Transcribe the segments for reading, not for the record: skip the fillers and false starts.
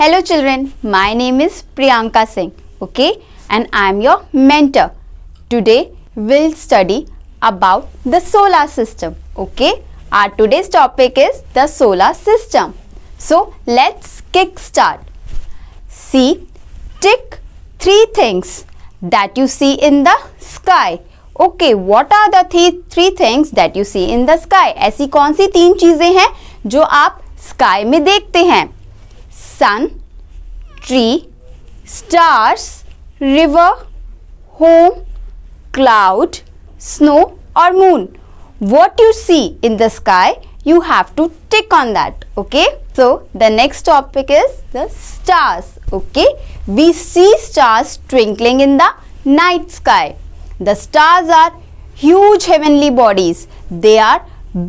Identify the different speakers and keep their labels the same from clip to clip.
Speaker 1: Hello children, my name is Priyanka Singh, okay, and I am your mentor. Today we'll study about the solar system, okay. Our today's topic is the solar system. So let's kick start. See, tick 3 things that you see in the sky. Okay, what are the three things that you see in the sky? ऐसी कौन सी 3 चीजें हैं जो आप sky में देखते हैं? Sun, tree, stars, river, home, cloud, snow और moon. What you see in the sky, you have to tick on that. Okay, so the next topic is the stars. Okay, we see stars twinkling in the night sky. The stars are huge heavenly bodies. They are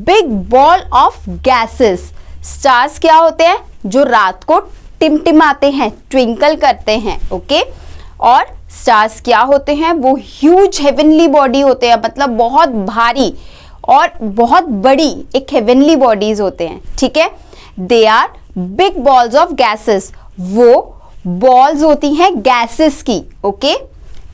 Speaker 1: big ball of gases. Stars क्या होते हैं? जो रात को टिमटिमाते हैं, twinkle करते हैं. ओके, और स्टार्स क्या होते हैं? वो ह्यूज हेवनली बॉडी होते हैं, मतलब बहुत भारी और बहुत बड़ी एक हेवनली बॉडीज होते हैं. ठीक है, they are big balls of gases. वो बॉल्स होती हैं गैसेस की. Okay,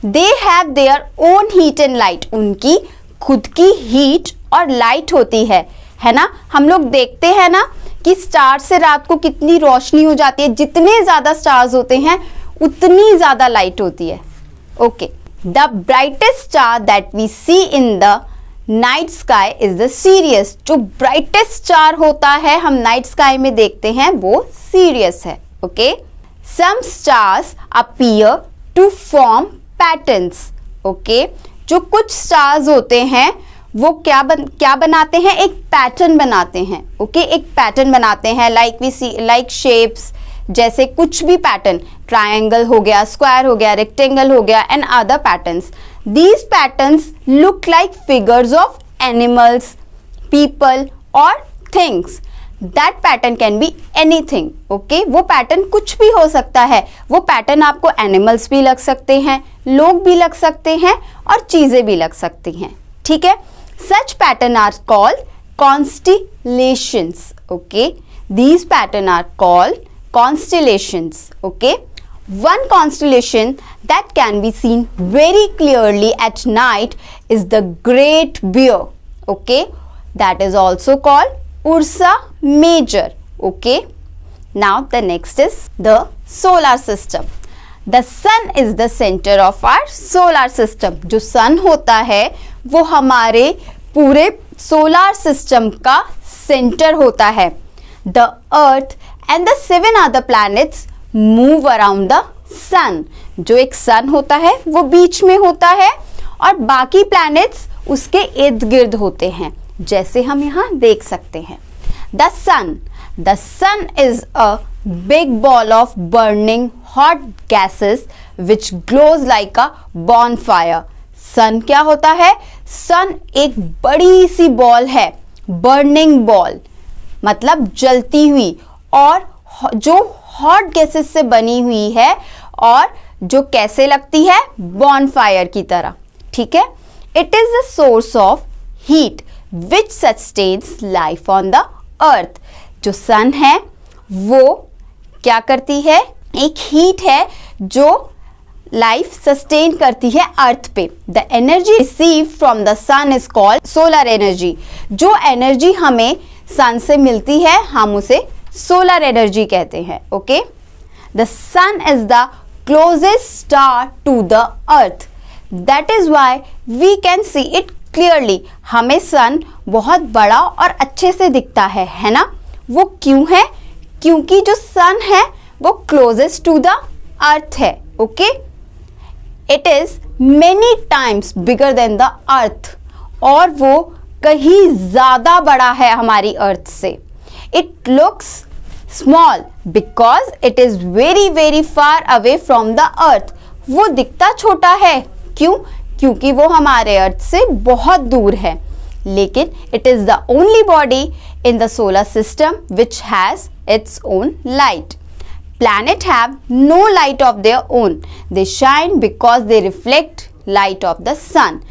Speaker 1: they have their own heat and light. उनकी खुद की हीट और लाइट होती है ना. हम लोग देखते हैं ना कि स्टार से रात को कितनी रोशनी हो जाती है. जितने ज्यादा स्टार्स होते हैं उतनी ज्यादा लाइट होती है. Okay, the brightest star that we see in the night sky is the Sirius. जो ब्राइटेस्ट स्टार होता है हम नाइट स्काई में देखते हैं वो सीरियस है. Okay, some stars appear to form patterns. Okay, जो कुछ स्टार्स होते हैं वो क्या बनाते हैं? एक पैटर्न बनाते हैं. ओके, एक पैटर्न बनाते हैं like we see like shapes, जैसे कुछ भी पैटर्न, ट्रायंगल हो गया, स्क्वायर हो गया, रेक्टेंगल हो गया and other patterns. These patterns look like figures of animals, people or things. That pattern can be anything. Okay? वो पैटर्न कुछ भी हो सकता है. वो पैटर्न आपको एनिमल्स भी लग सकते हैं, लोग भी लग सकते हैं और चीजें भी लग सकती हैं. ठीक है, such pattern are called constellations. Okay? These pattern are called constellations. Okay? One constellation that can be seen very clearly at night is the Great Bear. Okay, that is also called Ursa Major. Okay, now the next is the solar system. The sun is the center of our solar system. जो sun होता है वो हमारे पूरे solar system का center होता है. The earth and the 7 other planets move around the sun. जो एक सन होता है वो बीच में होता है और बाकी प्लैनेट्स उसके इर्द गिर्द होते हैं, जैसे हम यहाँ देख सकते हैं. The sun is a big ball of burning hot gases which glows like a bonfire. Sun क्या होता है? सन एक बड़ी सी बॉल है, बर्निंग बॉल मतलब जलती हुई, और जो हॉट गैसेस से बनी हुई है और जो कैसे लगती है? बॉनफायर की तरह. ठीक है, it is the source of heat which sustains life on the earth. जो सन है वो क्या करती है? एक हीट है जो लाइफ सस्टेन करती है अर्थ पे. The energy receive from the sun is called solar energy. जो एनर्जी हमें सन से मिलती है हम उसे सोलर एनर्जी कहते हैं. Okay, the sun is the closest star to the earth. That is why we can see it clearly. हमें सन बहुत बड़ा और अच्छे से दिखता है ना. वो क्यों है? क्योंकि जो सन है वो क्लोजेस्ट टू द अर्थ है. Okay, it is many times bigger than the earth. और वो कहीं ज्यादा बड़ा है हमारी अर्थ से. It looks small because it is very very far away from the earth. वो दिखता छोटा है. क्यों? क्योंकि वो हमारे अर्थ से बहुत दूर है. लेकिन it is the only body in the solar system which has its own light. Planet have no light of their own. They shine because they reflect light of the sun.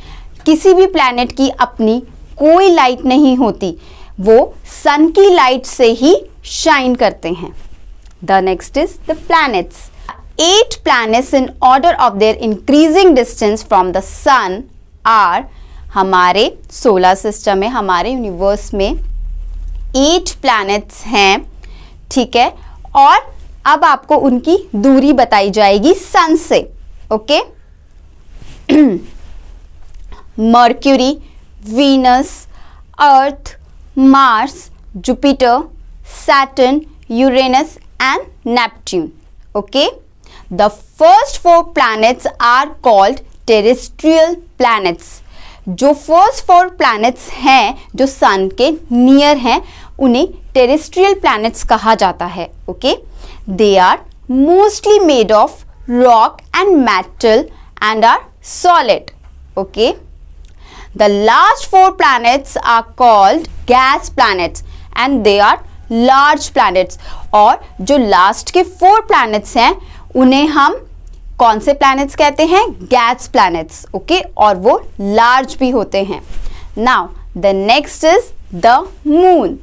Speaker 1: किसी भी planet की अपनी कोई light नहीं होती, वो सन की light से ही शाइन करते हैं. The next is the planets. 8 planets in order of their increasing distance from the sun are, हमारे सोलर सिस्टम में, हमारे यूनिवर्स में 8 प्लैनेट्स हैं, ठीक है। और अब आपको उनकी दूरी बताई जाएगी सन से, okay. Mercury, Venus, earth, Mars, Jupiter, Saturn, Uranus and Neptune, okay. The first 4 planets are called terrestrial planets. जो फर्स्ट 4 planets हैं जो सन के नियर हैं उन्हें terrestrial planets कहा जाता है, okay. They are mostly made of rock and metal and are solid, okay. The last 4 planets are called gas planets and they are large planets. और जो लास्ट के 4 planets हैं उन्हें हम कौन से प्लैनेट्स कहते हैं? Gas planets, okay. और वो लार्ज भी होते हैं। Now the next is the moon.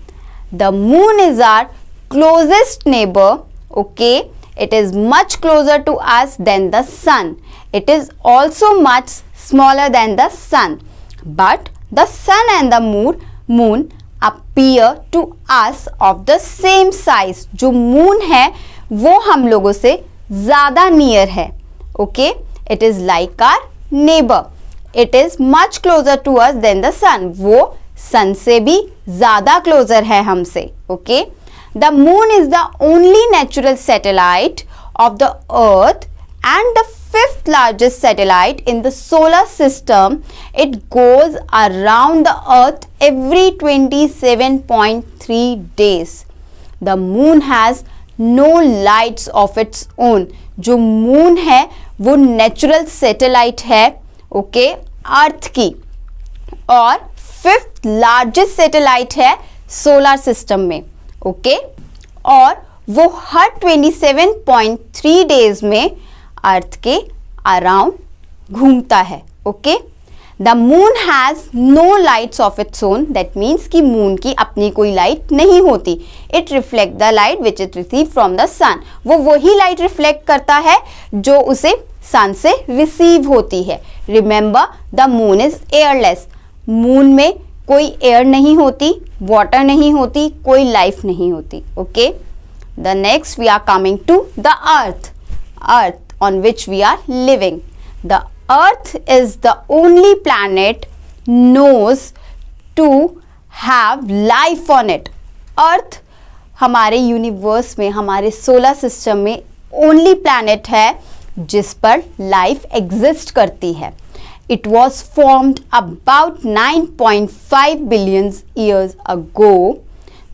Speaker 1: The moon is our closest neighbour, okay. It is much closer to us than the sun. It is also much smaller than the sun, but the sun and the moon appear to us of the same size. जो moon है वो हम लोगों से ज्यादा near है, okay. It is like our neighbour. It is much closer to us than the sun. वो sun से भी ज्यादा क्लोजर है हमसे, okay. The moon is the only natural satellite of the earth and the 5th largest satellite in the solar system. It goes around the earth every 27.3 days. The moon has no lights of its own. जो moon है वो natural satellite है, okay, अर्थ की, और 5th largest satellite है solar system में, okay. और वो हर 27.3 डेज में अर्थ के अराउंड घूमता है, okay. The moon has no lights of its own. That means कि मून की अपनी कोई लाइट नहीं होती. It reflect the light which it receive from the sun. वो वही लाइट रिफ्लेक्ट करता है जो उसे सन से रिसीव होती है. Remember the moon is airless. Moon में कोई एयर नहीं होती, वाटर नहीं होती, कोई लाइफ नहीं होती, okay. The next we are coming to the earth. Earth on which we are living. The earth is the only planet knows to have life on it. earth हमारे universe में, हमारे solar system में only planet है जिस पर life exist करती है. It was formed about 9.5 billion years ago.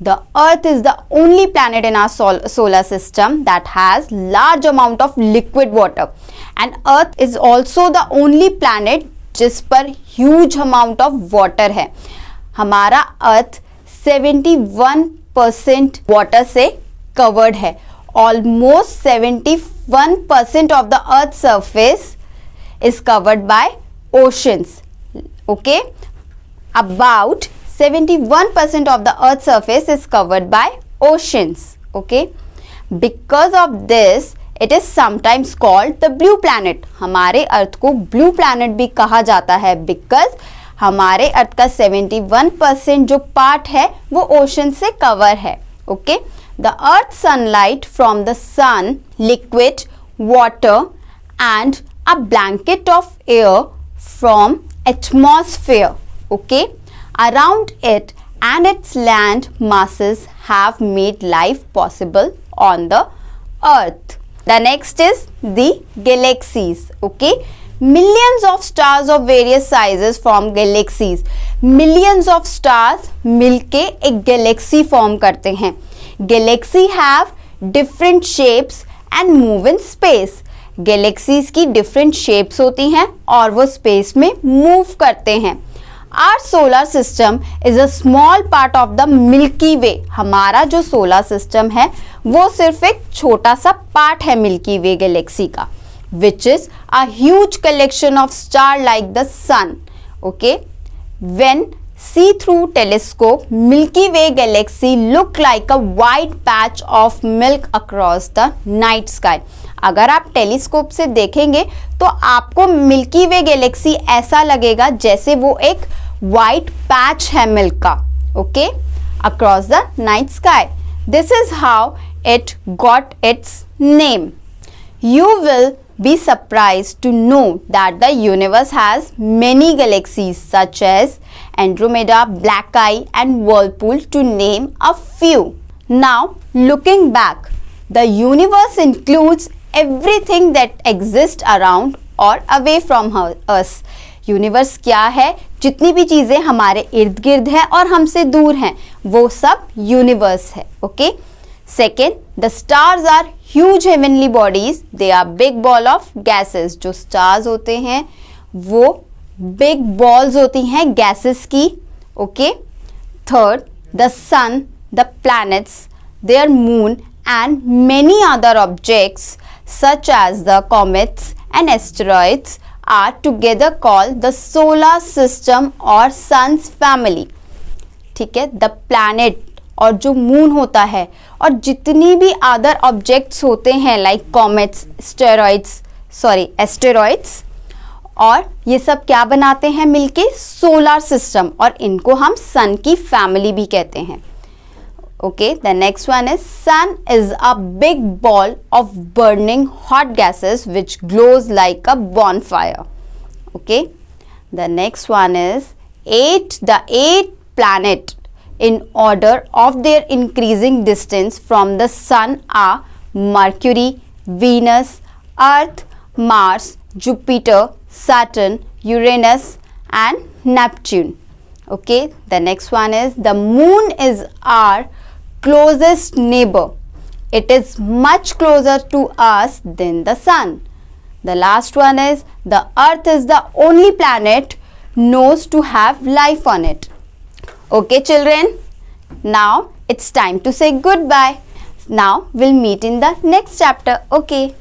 Speaker 1: The earth is the only planet in our solar system that has large amount of liquid water, and earth is also the only planet जिस पर huge amount of water है. हमारा earth 71% water से covered है. Almost 71% of the earth surface is covered by oceans, okay. About 71% of the earth surface is covered by oceans, okay. Because of this it is sometimes called the blue planet. हमारे अर्थ को blue planet भी कहा जाता है because हमारे अर्थ का 71% जो part है वो ओशन से कवर है, okay. The earth sunlight from the sun, liquid, water and a blanket of air from atmosphere, okay, around it and its land masses have made life possible on the earth. The next is the galaxies, okay. Millions of stars of various sizes form galaxies. Millions of stars मिलके एक galaxy form करते हैं. Galaxy have different shapes and move in space. Galaxies की different shapes होती हैं और वो space में move करते हैं. Our solar system is a small part of the Milky Way. हमारा जो सोलर सिस्टम है वो सिर्फ एक छोटा सा पार्ट है मिल्की वे गैलेक्सी का, which is a huge collection of stars like the sun, okay. When See-through telescope, Milky Way galaxy look like a white patch of milk across the night sky. अगर आप telescope से देखेंगे तो आपको milky वे Galaxy ऐसा लगेगा जैसे वो एक वाइट पैच है मिल्क का. Okay, across the night sky. This is how it got its name. You will be surprised to know that the universe has many galaxies such as Andromeda, Black Eye and Whirlpool to name a few. Now looking back, the universe includes everything that exists around or away from us. Universe क्या है? जितनी भी चीज़ें हमारे इर्द गिर्द हैं और हमसे दूर हैं वो सब यूनिवर्स है. Okay. Second, the stars are huge heavenly bodies. They are big ball of gases. जो stars होते हैं वो big balls होती हैं gases की. Okay. Third, the sun, the planets, their moon and many other objects such as the comets and asteroids are together called the solar system or sun's family. ठीक है. The planet और जो moon होता है और जितनी भी अदर ऑब्जेक्ट्स होते हैं लाइक कॉमेट्स, एस्टेरॉइड्स और ये सब क्या बनाते हैं मिलके? Solar system. और इनको हम सन की फैमिली भी कहते हैं. Okay, the next one is sun is a big ball of burning hot gases which glows like a bonfire. Okay, the next one is the eight planet in order of their increasing distance from the sun are Mercury, Venus, Earth, Mars, Jupiter, Saturn, Uranus and Neptune. Okay, the next one is the moon is our closest neighbor. It is much closer to us than the sun. The last one is the earth is the only planet known to have life on it. Okay children, now it's time to say goodbye. Now we'll meet in the next chapter. Okay.